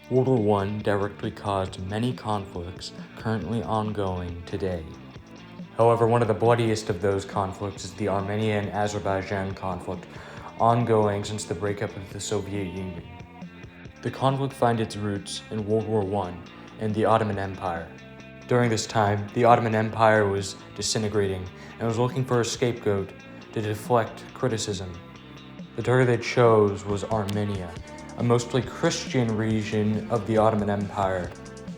World War I directly caused many conflicts currently ongoing today. However, one of the bloodiest of those conflicts is the Armenia and Azerbaijan conflict, ongoing since the breakup of the Soviet Union. The conflict finds its roots in World War I and the Ottoman Empire. During this time, the Ottoman Empire was disintegrating and was looking for a scapegoat to deflect criticism. The target they chose was Armenia, a mostly Christian region of the Ottoman Empire.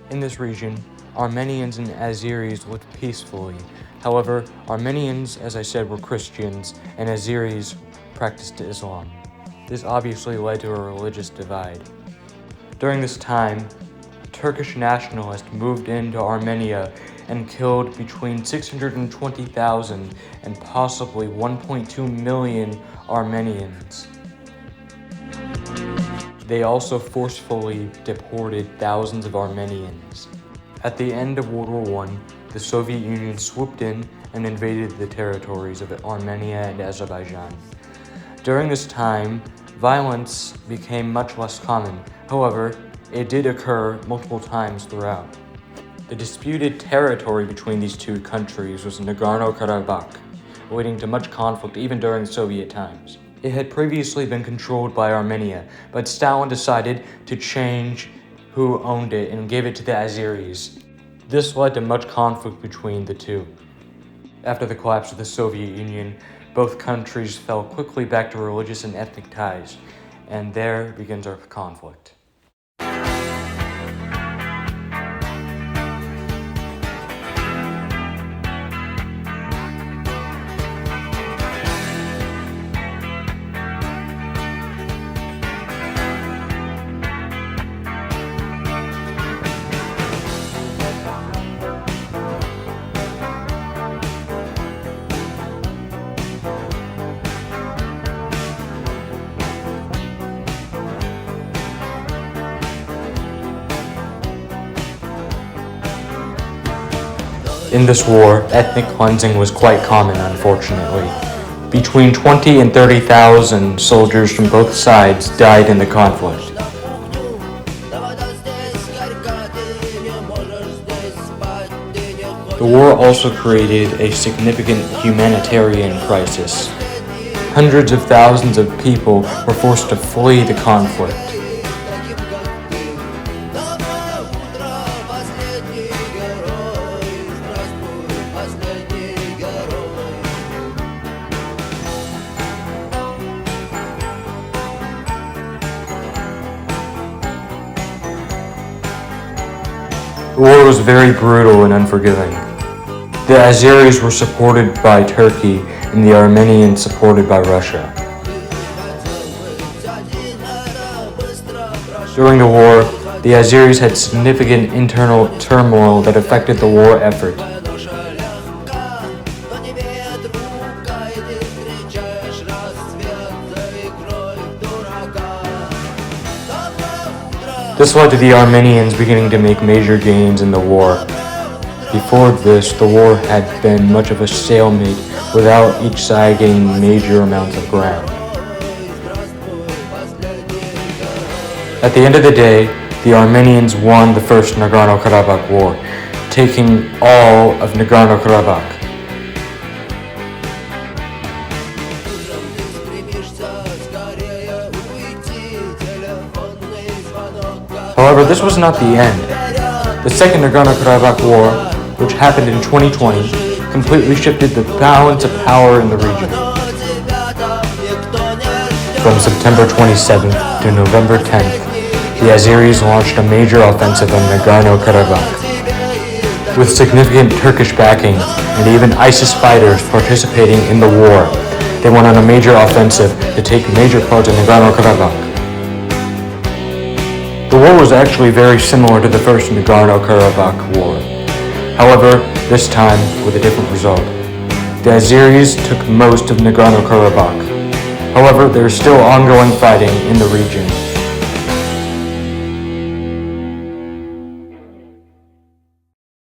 In this region, Armenians and Azeris lived peacefully. However, Armenians, as I said, were Christians, and Azeris practiced Islam. This obviously led to a religious divide. During this time, Turkish nationalists moved into Armenia and killed between 620,000 and possibly 1.2 million Armenians. They also forcefully deported thousands of Armenians. At the end of World War I, the Soviet Union swooped in and invaded the territories of Armenia and Azerbaijan. During this time, violence became much less common. However, it did occur multiple times throughout. The disputed territory between these two countries was Nagorno-Karabakh, leading to much conflict even during Soviet times. It had previously been controlled by Armenia, but Stalin decided to change who owned it and gave it to the Azeris. This led to much conflict between the two. After the collapse of the Soviet Union, both countries fell quickly back to religious and ethnic ties, and there begins our conflict. In this war, ethnic cleansing was quite common, unfortunately. Between 20 and 30,000 soldiers from both sides died in the conflict. The war also created a significant humanitarian crisis. Hundreds of thousands of people were forced to flee the conflict. The war was very brutal and unforgiving. The Azeris were supported by Turkey and the Armenians supported by Russia. During the war, the Azeris had significant internal turmoil that affected the war effort. This led to the Armenians beginning to make major gains in the war. Before this, the war had been much of a stalemate, without each side gaining major amounts of ground. At the end of the day, the Armenians won the First Nagorno-Karabakh War, taking all of Nagorno-Karabakh. However, this was not the end. The Second Nagorno-Karabakh War, which happened in 2020, completely shifted the balance of power in the region. From September 27th to November 10th, the Azeris launched a major offensive on Nagorno-Karabakh. With significant Turkish backing and even ISIS fighters participating in the war, they went on a major offensive to take major parts of Nagorno-Karabakh. The war was actually very similar to the first Nagorno-Karabakh war. However, this time with a different result. The Azeris took most of Nagorno-Karabakh. However, there is still ongoing fighting in the region.